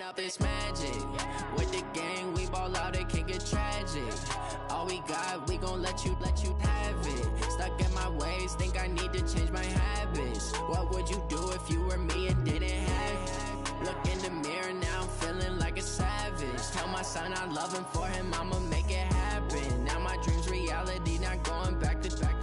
Up this magic. With the gang, we ball out, it can get tragic. All we got, we gon' let you have it. Stuck in my ways, think I need to change my habits. What would you do if you were me and didn't have it? Look in the mirror, now I'm feeling like a savage. Tell my son I love him, for him I'ma make it happen. Now my dream's reality, not going back to back.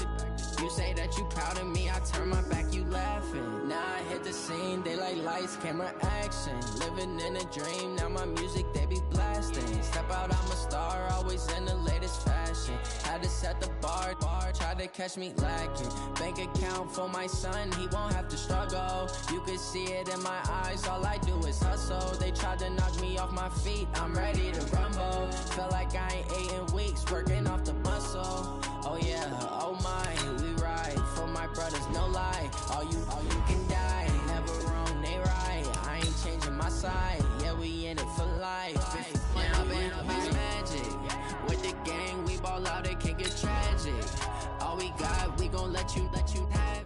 You say that you proud of me, I turn my back, you laughing. Now I hit the scene, they like lights, camera, action. Living in a dream, now my music, they be blasting. Step out, I'm a star, always in the latest fashion. Had to set the bar, try to catch me lacking. Bank account for my son, he won't have to struggle. You can see it in my eyes, all I do is hustle. They tried to knock me off my feet, I'm ready to rumble. Felt like I ain't ate in weeks, working off the muscle. Oh yeah, oh my, we ride for my brothers, no lie. All you can die, never wrong, they right. I ain't changing my side, yeah, we in it for life. Up is magic. With the gang, we ball out, it can get tragic. All we got, we gon' let you have.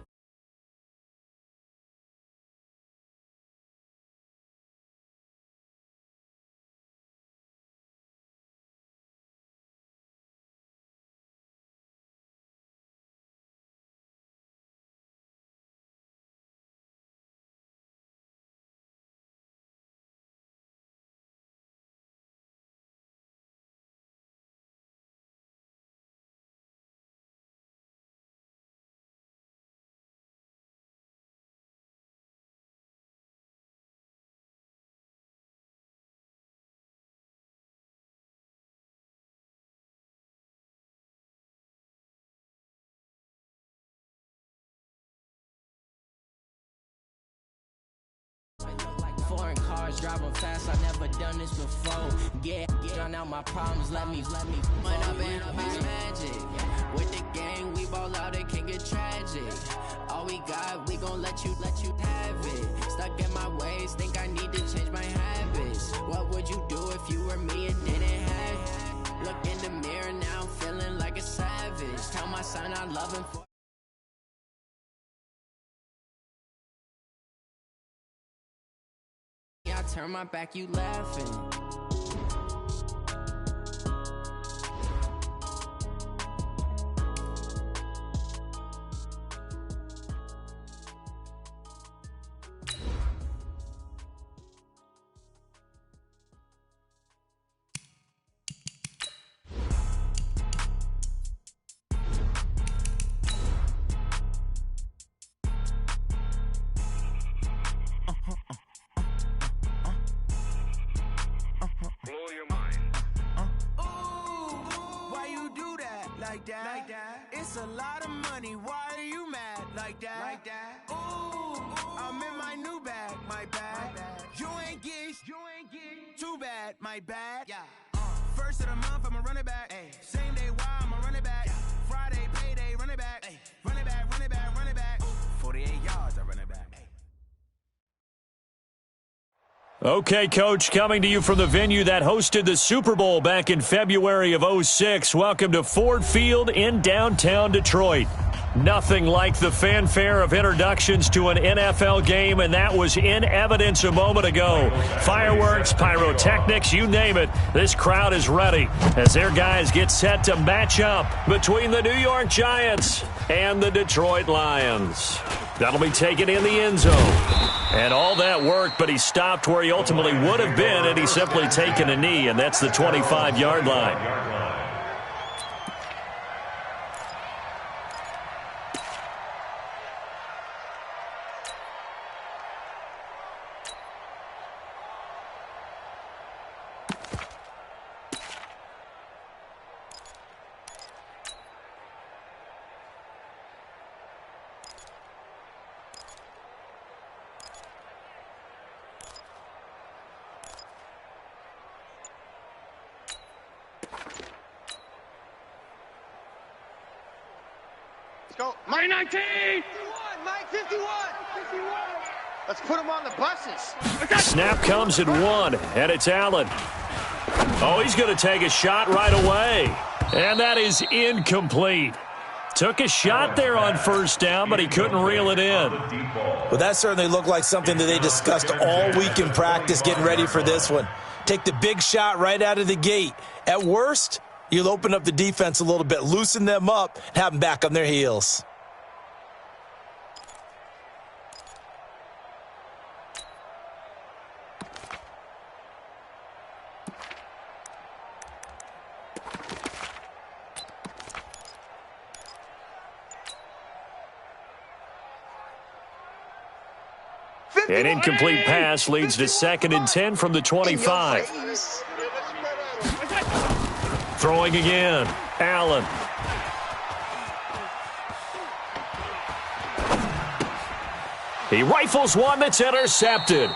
Foreign cars driving fast, I never done this before. Get drown out my problems, let me up is magic. With the gang, we ball out, it can get tragic. All we got, we gon' let you have it. Stuck in my ways, think I need to change my habits. What would you do if you were me and didn't have it? Look in the mirror, now I'm feeling like a savage. Tell my son I love him for I turn my back, you laughing. Like that. It's a lot of money. Why are you mad like that? Ooh, I'm in my new bag. My bad. You ain't get too bad. My bad. Yeah. First of the month, I'ma run it back. Ay. Same day, why I'ma run it back. Yeah. Friday, payday, run it back. Ay. Run it back, run it back, run it back. 48 yards, I run it back. Okay, Coach, coming to you from the venue that hosted the Super Bowl back in February of '06. Welcome to Ford Field in downtown Detroit. Nothing like the fanfare of introductions to an NFL game, and that was in evidence a moment ago. Fireworks, pyrotechnics, you name it. This crowd is ready as their guys get set to match up between the New York Giants and the Detroit Lions. That'll be taken in the end zone. And all that worked, but he stopped where he ultimately would have been, and he's simply taken a knee, and that's the 25-yard line. Go. Mike 19! 51, Mike 51! Let's put him on the buses. Snap comes at one, and it's Allen. Oh, he's going to take a shot right away. And that is incomplete. Took a shot there on first down, but he couldn't reel it in. Well, that certainly looked like something that they discussed all week in practice getting ready for this one. Take the big shot right out of the gate. At worst, you'll open up the defense a little bit, loosen them up, and have them back on their heels. An incomplete pass leads to 2nd and 10 from the 25. Throwing again. Allen. He rifles one that's intercepted.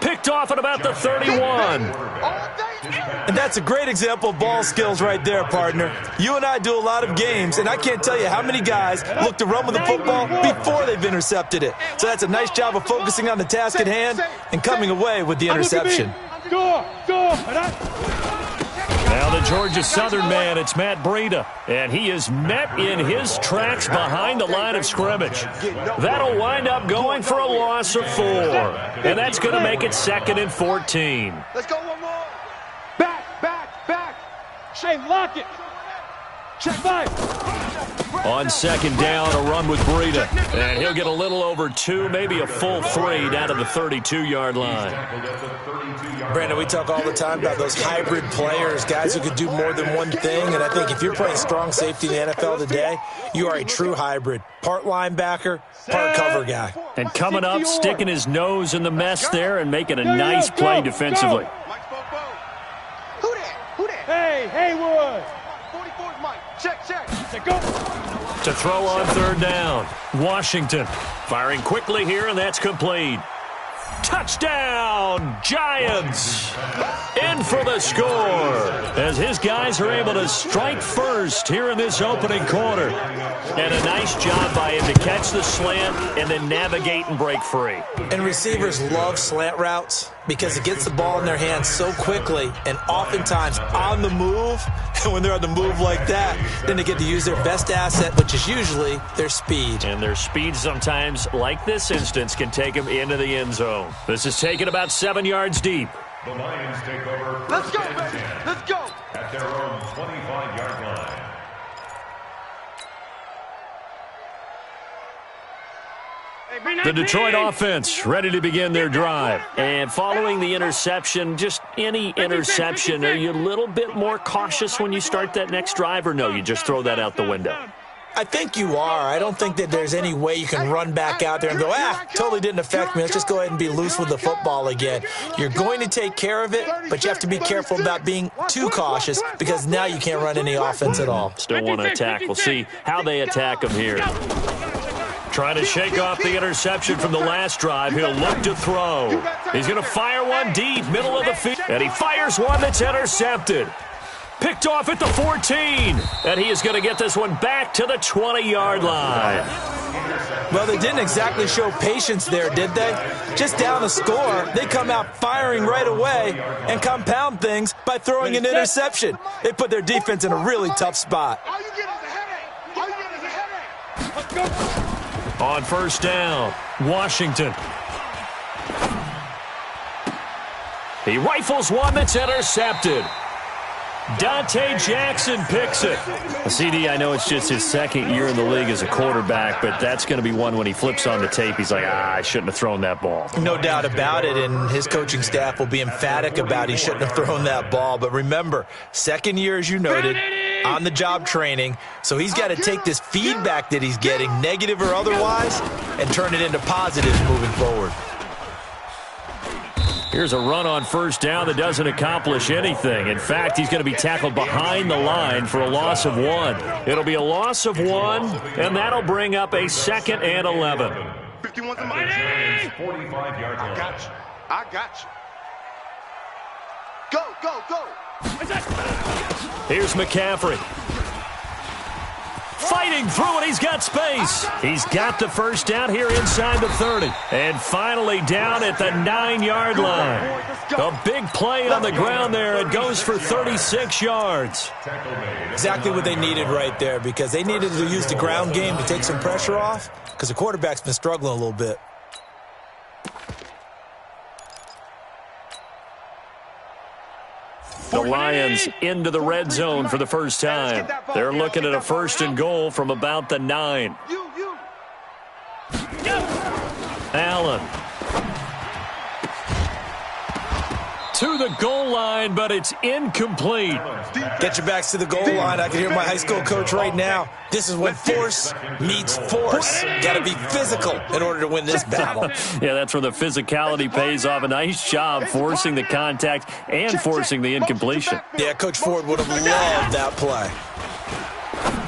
Picked off at about the 31. And that's a great example of ball skills right there, partner. You and I do a lot of games, and I can't tell you how many guys look to run with the football before they've intercepted it. So that's a nice job of focusing on the task at hand and coming away with the interception. Now the Georgia Southern man, it's Matt Breida, and he is met in his tracks behind the line of scrimmage. That'll wind up going for a loss of 4, and that's going to make it 2nd and 14. Let's go one more. Back. Shane, lock it. Check 5. On 2nd down, a run with Breida, and he'll get a little over 2, maybe a full 3 down to the 32-yard line. Brandon, we talk all the time about those hybrid players, guys who could do more than one thing, and I think if you're playing strong safety in the NFL today, you are a true hybrid. Part linebacker, part cover guy. And coming up, sticking his nose in the mess there and making a nice play defensively. Who that? Hey, Haywood. 44's Mike. Check. Go. To throw on 3rd down. Washington firing quickly here, and that's complete. Touchdown, Giants! In for the score as his guys are able to strike first here in this opening quarter. And a nice job by him to catch the slant and then navigate and break free. And receivers love slant routes because it gets the ball in their hands so quickly and oftentimes on the move. And when they're on the move like that, then they get to use their best asset, which is usually their speed. And their speed sometimes, like this instance, can take them into the end zone. This is taken about 7 yards deep. The Lions take over. Let's go, baby. Let's go. At their own 25-yard line. The Detroit offense ready to begin their drive. And following the interception, just any interception, are you a little bit more cautious when you start that next drive, or no, you just throw that out the window? I think you are. I don't think that there's any way you can run back out there and go, totally didn't affect me. Let's just go ahead and be loose with the football again. You're going to take care of it, but you have to be careful about being too cautious because now you can't run any offense at all. Still want to attack. We'll see how they attack him here. Trying to shake off the interception from the last drive. He'll look to throw. He's going to fire one deep, middle of the field. And he fires one that's intercepted. Picked off at the 14. And he is going to get this one back to the 20-yard line. Well, they didn't exactly show patience there, did they? Just down the score, they come out firing right away and compound things by throwing an interception. They put their defense in a really tough spot. All you get is a headache. All you get is a headache. Let's go. On 1st down, Washington. He rifles one that's intercepted. Dante Jackson picks it. CD, I know it's just his 2nd year in the league as a quarterback, but that's going to be one when he flips on the tape, he's like, I shouldn't have thrown that ball. No doubt about it, and his coaching staff will be emphatic about he shouldn't have thrown that ball. But remember, 2nd year, as you noted, on-the-job training, so he's got to take this feedback that he's getting, negative or otherwise, and turn it into positives moving forward. Here's a run on 1st down that doesn't accomplish anything. In fact, he's going to be tackled behind the line for a loss of 1. It'll be a loss of 1, and that'll bring up a 2nd and 11. 51's a money. 45-yard line. I got you. Go. Here's McCaffrey. Fighting through it, he's got space. He's got the first down here inside the 30. And finally down at the 9-yard line. A big play on the ground there. It goes for 36 yards. Exactly what they needed right there, because they needed to use the ground game to take some pressure off, because the quarterback's been struggling a little bit. The Lions into the red zone for the first time. They're looking at a 1st and goal from about the 9. Allen. To the goal line, but it's incomplete. Get your backs to the goal line. I can hear my high school coach right now. This is when force meets force. Got to be physical in order to win this battle. Yeah, that's where the physicality pays off. A nice job forcing the contact and forcing the incompletion. Yeah, Coach Ford would have loved that play.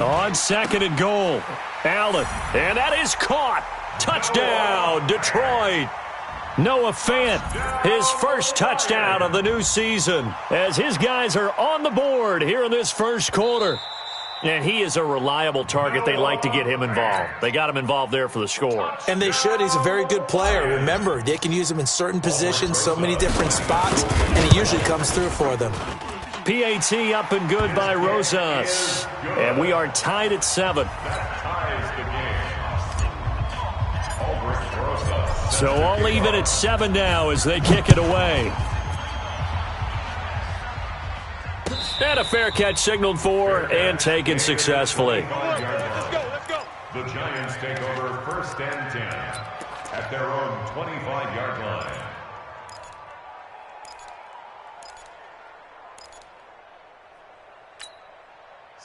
On 2nd and goal, Allen, and that is caught. Touchdown, Detroit. Noah Fant, his first touchdown of the new season, as his guys are on the board here in this first quarter. And he is a reliable target. They like to get him involved. They got him involved there for the score. And they should. He's a very good player. Remember, they can use him in certain positions, so many different spots, and he usually comes through for them. PAT up and good by Rosas. And we are tied at 7. So all even at 7 now as they kick it away. And a fair catch signaled for and taken successfully. Let's go. The Giants take over 1st and 10 at their own 25-yard line.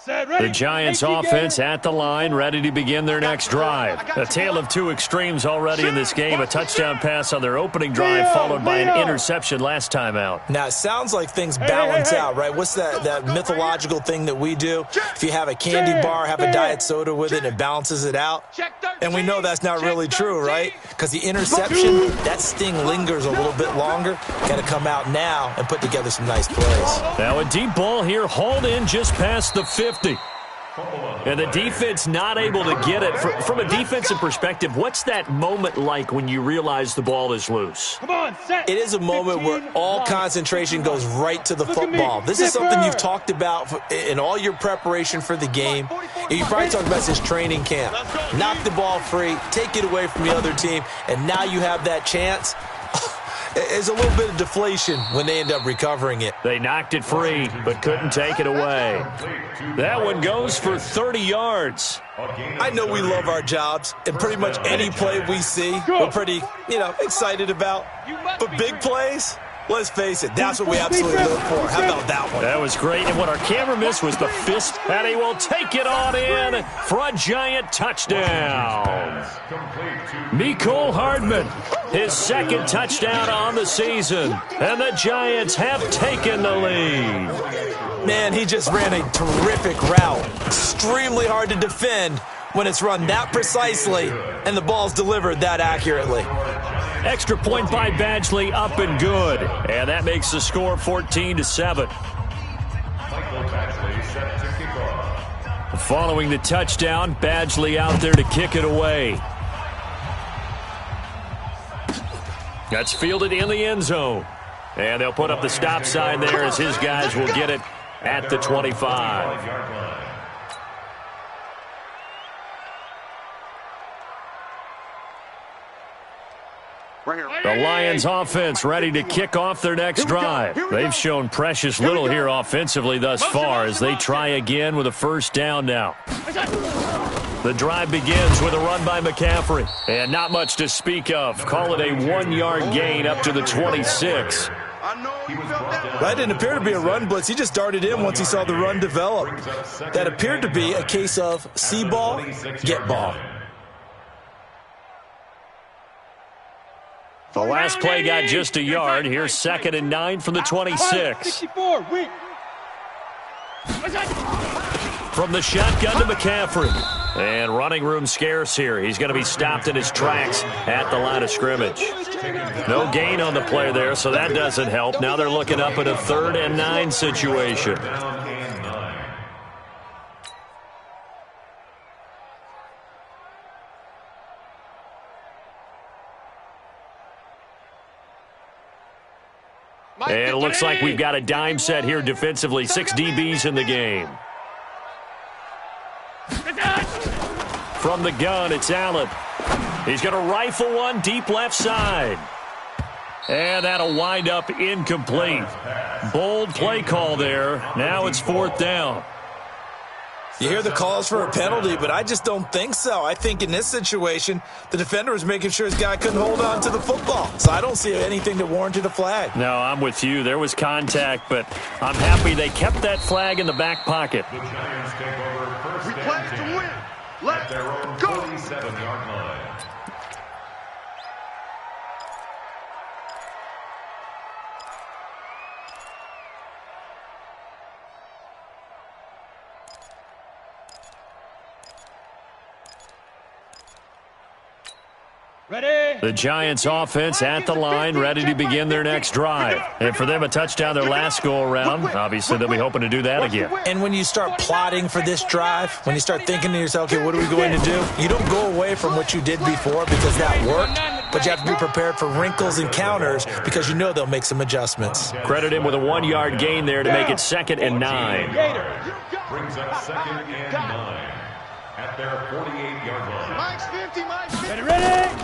The Giants offense at the line, ready to begin their next drive. A tale of two extremes already in this game. A touchdown pass on their opening drive, followed by an interception last time out. Now, it sounds like things balance out, right? What's that mythological thing that we do? If you have a candy bar, have a diet soda with it, and it balances it out. And we know that's not really true, right? Because the interception, that sting lingers a little bit longer. Got to come out now and put together some nice plays. Now a deep ball here, hauled in just past the 50. And the defense not able to get it. From a defensive perspective, what's that moment like when you realize the ball is loose? It is a moment where all concentration goes right to the football. This is something you've talked about in all your preparation for the game. You probably talked about this training camp. Knock the ball free, take it away from the other team, and now you have that chance. There's a little bit of deflation when they end up recovering it. They knocked it free, but couldn't take it away. That one goes for 30 yards. I know we love our jobs, and pretty much any play we see, we're pretty, excited about. But big plays, let's face it, that's what we absolutely live for. How about that one? That was great, and what our camera missed was the fist, and he will take it on in for a giant touchdown. Mecole Hardman, his 2nd touchdown on the season, and the Giants have taken the lead. Man, he just ran a terrific route. Extremely hard to defend when it's run that precisely and the ball's delivered that accurately. Extra point by Badgley, up and good. And that makes the score 14-7. Following the touchdown, Badgley out there to kick it away. That's fielded in the end zone. And they'll put up the stop sign there as his guys will get it at the 25. The Lions offense ready to kick off their next drive. They've shown precious little here offensively thus far as they try again with a 1st down now. The drive begins with a run by McCaffrey. And not much to speak of. Call it a 1-yard gain up to the 26. That didn't appear to be a run blitz. He just darted in once he saw the run develop. That appeared to be a case of see ball, get ball. The last play got just a yard. Here's 2nd and 9 from the 26. From the shotgun to McCaffrey. And running room scarce here. He's going to be stopped in his tracks at the line of scrimmage. No gain on the play there, so that doesn't help. Now they're looking up at a 3rd and 9 situation. And it looks like we've got a dime set here defensively. 6 DBs in the game. From the gun, it's Allen. He's going to rifle one deep left side. And that'll wind up incomplete. Bold play call there. Now it's 4th down. You hear the calls for a penalty, but I just don't think so. I think in this situation, the defender was making sure his guy couldn't hold on to the football. So I don't see anything that warranted a flag. No, I'm with you. There was contact, but I'm happy they kept that flag in the back pocket. The Giants take over first We play to win. Let's at their own go. 47-yard line. Ready? The Giants offense at the line, ready to begin their next drive. And for them, a touchdown their last go-around. Obviously, they'll be hoping to do that again. And when you start plotting for this drive, when you start thinking to yourself, okay, what are we going to do? You don't go away from what you did before because that worked, but you have to be prepared for wrinkles and counters because you know they'll make some adjustments. Credit him with a 1-yard gain there to make it 2nd and 9. Brings up 2nd and 9 at their 48-yard line. Mike's 50, Mike's 50. Ready?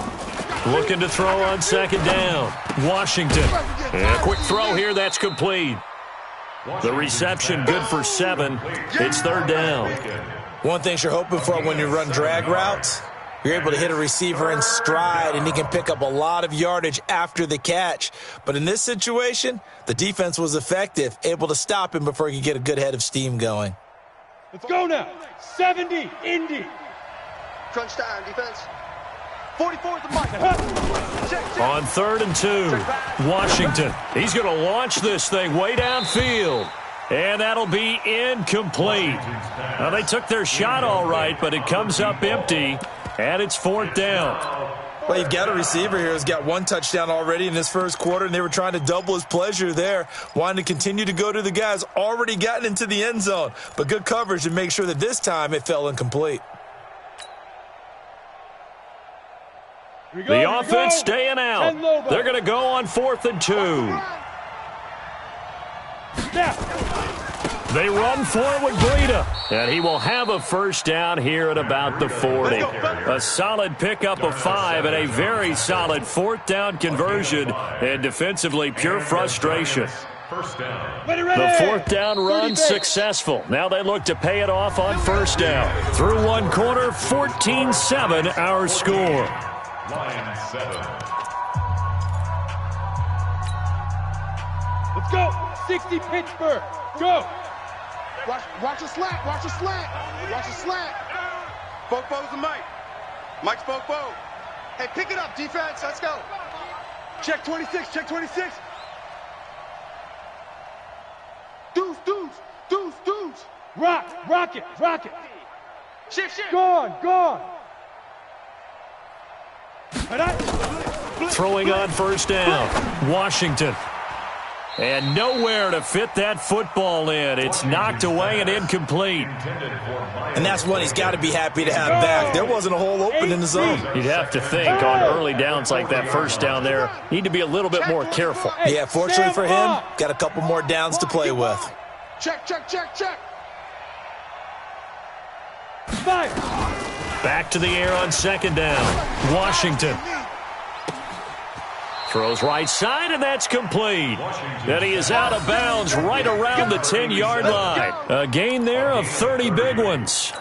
Looking to throw on 2nd down. Washington. And a quick throw here, that's complete. The reception good for 7. It's 3rd down. One thing you're hoping for when you run drag routes, you're able to hit a receiver in stride, and he can pick up a lot of yardage after the catch. But in this situation, the defense was effective, able to stop him before he could get a good head of steam going. Let's go now. 70, Indy. Crunch time, defense. 44 is the mark. On 3rd and 2, Washington. He's going to launch this thing way downfield. And that'll be incomplete. Now, they took their shot all right, but it comes up empty, and it's 4th down. Well, you've got a receiver here who's got 1 touchdown already in his first quarter, and they were trying to double his pleasure there, wanting to continue to go to the guys already gotten into the end zone. But good coverage to make sure that this time it fell incomplete. The offense staying out. They're going to go on 4th and 2. They run for it with Breida, and he will have a 1st down here at about the 40. A solid pickup of 5 and a very solid 4th down conversion, and defensively pure frustration. First down. The 4th down run successful. Now they look to pay it off on 1st down. Through 1 quarter, 14-7 our score. Line 7. Let's go. 60 Pittsburgh. Go. Watch a slant. Watch a slant. Watch a slant. Bo's the Mike. Mike's Bo. Hey, pick it up, defense. Let's go. Check 26. Check 26. Deuce. Rock it. Shift. Gone. Throwing on 1st down, Washington. And nowhere to fit that football in. It's knocked away and incomplete. And that's one he's got to be happy to have back. There wasn't a hole open in the zone. You'd have to think on early downs like that 1st down there, need to be a little bit more careful. Yeah, fortunately for him, got a couple more downs to play with. Check. Back to the air on 2nd down, Washington. Throws right side, and that's complete. And he is out of bounds right around the 10-yard line. A gain there of 30 big ones.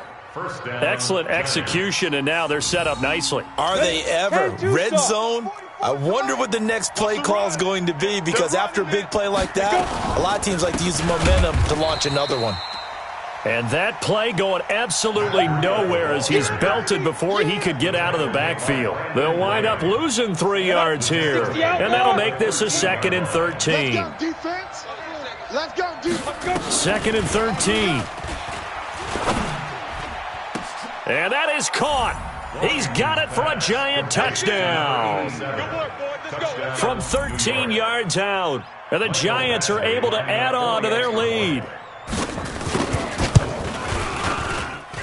Excellent execution, and now they're set up nicely. Are they ever? Red zone? I wonder what the next play call is going to be, because after a big play like that, a lot of teams like to use the momentum to launch another one. And that play going absolutely nowhere as he's belted before he could get out of the backfield. They'll wind up losing 3 yards here, and that'll make this a 2nd and 13. Let's go, defense. 2nd and 13. And that is caught. He's got it for a giant touchdown. From 13 yards out, and the Giants are able to add on to their lead.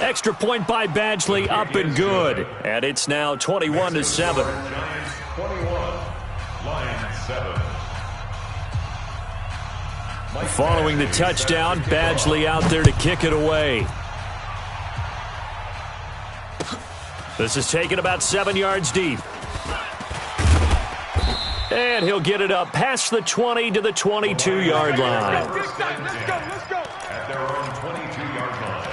Extra point by Badgley, up and good. And it's now 21-7. Giants 21, Lions 7. Following the touchdown, Badgley out there to kick it away. This is taken about 7 yards deep. And he'll get it up past the 20 to the 22-yard line. Let's go. At their own 22-yard line.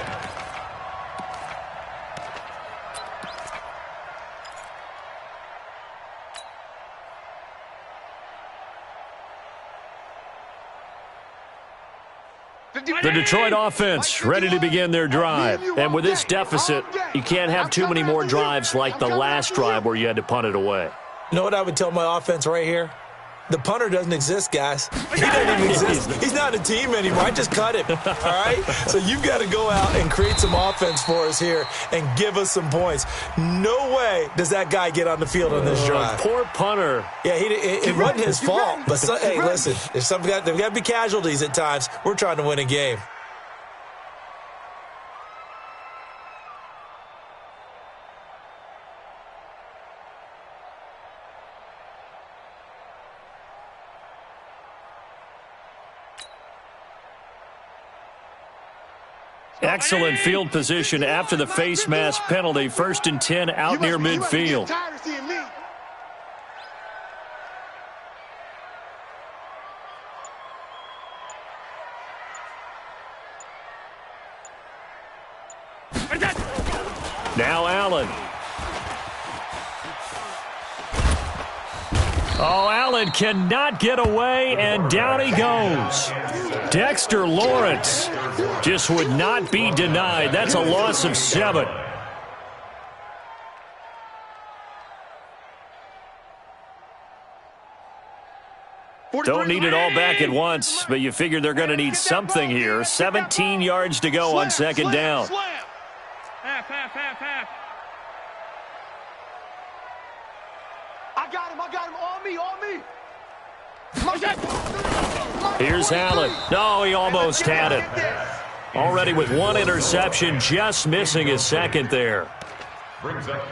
The Detroit offense ready to begin their drive. And with this deficit, you can't have too many more drives like the last drive where you had to punt it away. You know what I would tell my offense right here? The punter doesn't exist, guys. He doesn't even exist. He's not a team anymore. I just cut him, all right? So you've got to go out and create some offense for us here and give us some points. No way does that guy get on the field on this drive. Poor punter. Yeah, it wasn't his fault. But, hey, listen, there's got to be casualties at times. We're trying to win a game. Excellent field position after the face mask penalty. 1st and 10 out near midfield. Now Allen. Oh, Allen cannot get away, and down he goes. Dexter Lawrence just would not be denied. That's a loss of 7. Don't need it all back at once, but you figure they're going to need something here. 17 yards to go on 2nd down. Half. I got him, on me. Here's Allen. No, he almost had it. Already with 1 interception, just missing his 2nd there.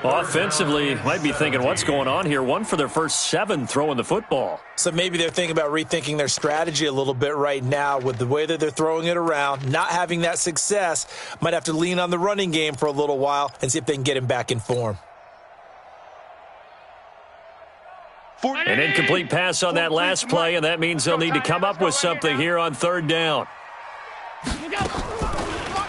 Offensively, might be thinking, what's going on here? 1 for their first 7 throwing the football. So maybe they're thinking about rethinking their strategy a little bit right now with the way that they're throwing it around, not having that success. Might have to lean on the running game for a little while and see if they can get him back in form. An incomplete pass on that last play, and that means they'll need to come up with something here on 3rd down.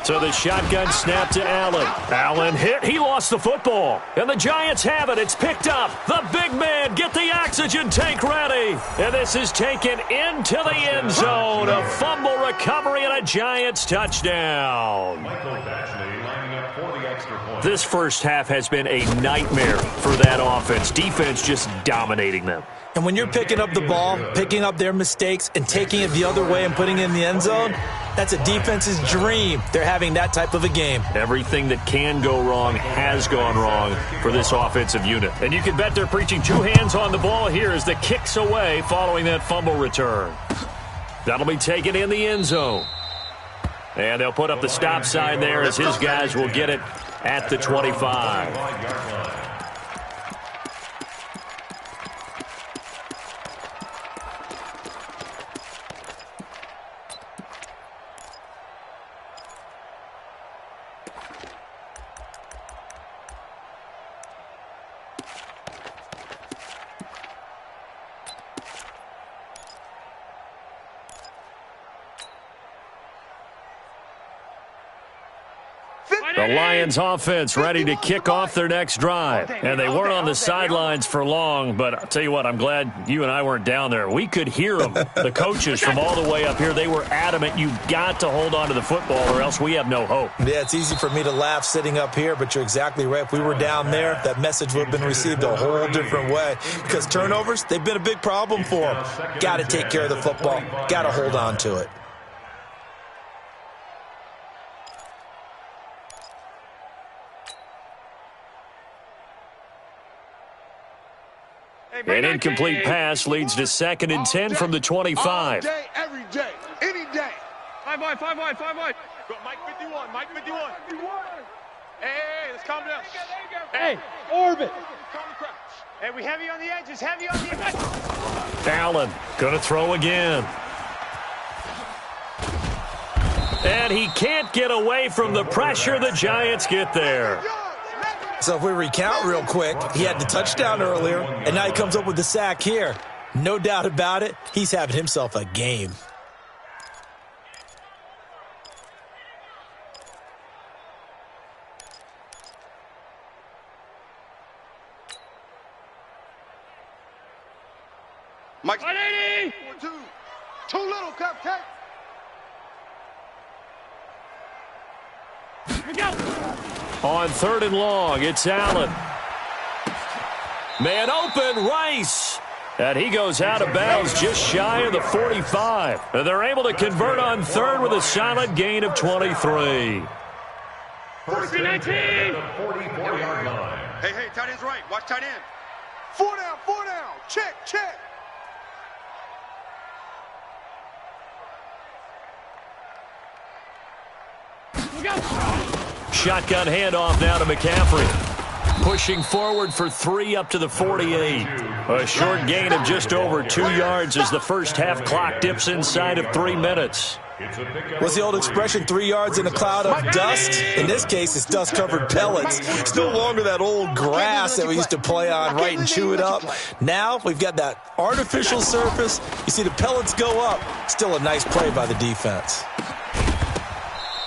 So the shotgun snap to Allen. Allen hit. He lost the football. And the Giants have it. It's picked up. The big man, get the oxygen tank ready. And this is taken into the end zone. A fumble recovery and a Giants touchdown. This first half has been a nightmare for that offense. Defense just dominating them. And when you're picking up the ball, picking up their mistakes, and taking it the other way and putting it in the end zone, that's a defense's dream. They're having that type of a game. Everything that can go wrong has gone wrong for this offensive unit. And you can bet they're preaching 2 hands on the ball here as the kick's away following that fumble return. That'll be taken in the end zone. And they'll put up the stop sign there as his guys will get it at the 25. The Lions offense ready to kick off their next drive. And they weren't on the sidelines for long, but I'll tell you what, I'm glad you and I weren't down there. We could hear them. The coaches from all the way up here, they were adamant, you've got to hold on to the football or else we have no hope. Yeah, it's easy for me to laugh sitting up here, but you're exactly right. If we were down there, that message would have been received a whole different way. Because turnovers, they've been a big problem for them. Got to take care of the football. Got to hold on to it. An incomplete pass leads to 2nd and 10 from the 25. All day, every day, any day. 5 wide. Go, Mike 51. Hey, let's calm down. Hey, orbit. Calm the crouch. Hey, we heavy on the edges, Allen going to throw again. And he can't get away from the pressure. The Giants get there. So if we recount real quick, he had the touchdown earlier, and now he comes up with the sack here. No doubt about it, he's having himself a game. Mike's 180. 4-2. Too little, cupcake. On 3rd and long, it's Allen. Man open, Rice. And he goes out of bounds just shy of the 45. And they're able to convert on 3rd with a solid gain of 23. First and 19. 44-yard line. Hey, tight end's right. Watch tight end. 4 down, 4 down. Check. Shotgun handoff now to McCaffrey. Pushing forward for 3 up to the 48. A short gain of just over 2 yards as the first half clock dips inside of 3 minutes. What's the old expression, 3 yards in a cloud of dust? In this case, it's dust-covered pellets. It's no longer that old grass that we used to play on, right, and chew it up. Now we've got that artificial surface. You see the pellets go up. Still a nice play by the defense.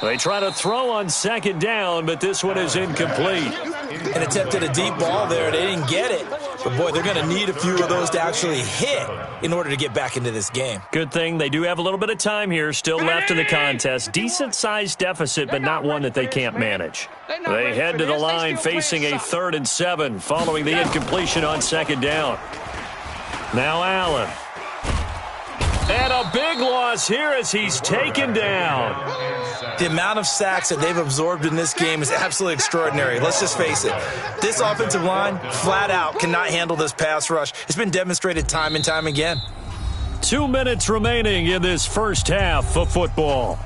They try to throw on 2nd down, but this one is incomplete. An attempt at a deep ball there. They didn't get it. But, boy, they're going to need a few of those to actually hit in order to get back into this game. Good thing they do have a little bit of time here still left in the contest. Decent-sized deficit, but not one that they can't manage. They head to the line facing a 3rd and 7 following the incompletion on 2nd down. Now Allen. And a big loss here as he's taken down. The amount of sacks that they've absorbed in this game is absolutely extraordinary. Let's just face it. This offensive line, flat out, cannot handle this pass rush. It's been demonstrated time and time again. 2 minutes remaining in this first half of football.